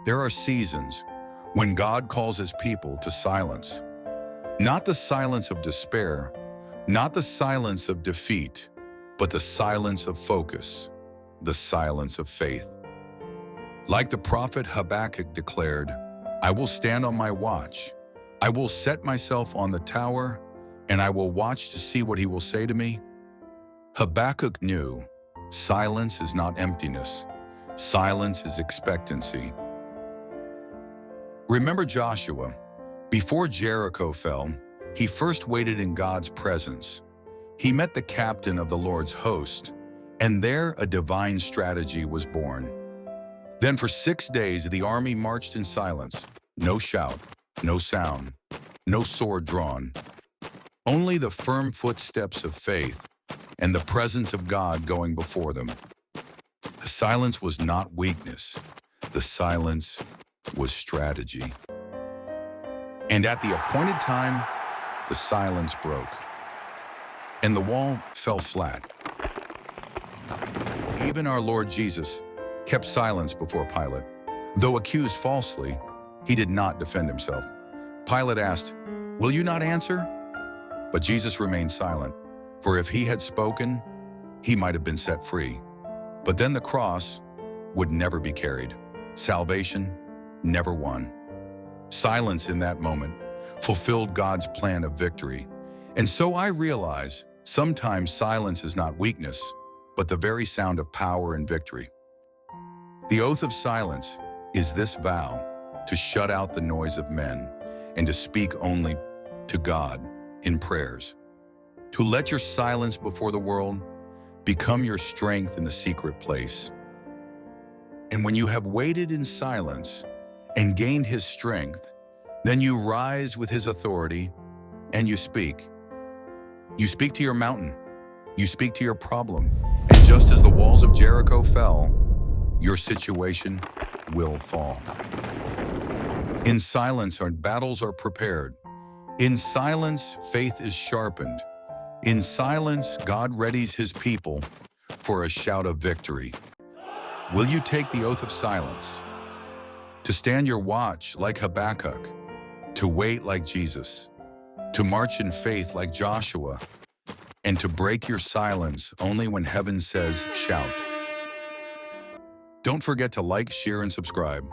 There are seasons when God calls his people to silence. Not the silence of despair, not the silence of defeat, but the silence of focus, the silence of faith. Like the prophet Habakkuk declared, I will stand on my watch. I will set myself on the tower, and I will watch to see what he will say to me. Habakkuk knew silence is not emptiness. Silence is expectancy. Remember Joshua? Before Jericho fell, he first waited in God's presence. He met the captain of the Lord's host, and there a divine strategy was born. Then for 6 days the army marched in silence. No shout, no sound, no sword drawn. Only the firm footsteps of faith and the presence of God going before them. The silence was not weakness. The silence was strategy. And at the appointed time, the silence broke, and the wall fell flat. Even our Lord Jesus kept silence before Pilate. Though accused falsely, he did not defend himself. Pilate asked, "Will you not answer?" But Jesus remained silent, for if he had spoken, he might have been set free. But then the cross would never be carried. Salvation never won. Silence in that moment fulfilled God's plan of victory. And so I realize sometimes silence is not weakness, but the very sound of power and victory. The oath of silence is this vow to shut out the noise of men and to speak only to God in prayers. To let your silence before the world become your strength in the secret place. And when you have waited in silence and gained his strength, then you rise with his authority and you speak. You speak to your mountain. You speak to your problem. And just as the walls of Jericho fell, your situation will fall. In silence, our battles are prepared. In silence, faith is sharpened. In silence, God readies his people for a shout of victory. Will you take the oath of silence? To stand your watch like Habakkuk, to wait like Jesus, to march in faith like Joshua, and to break your silence only when heaven says shout. Don't forget to like, share, and subscribe.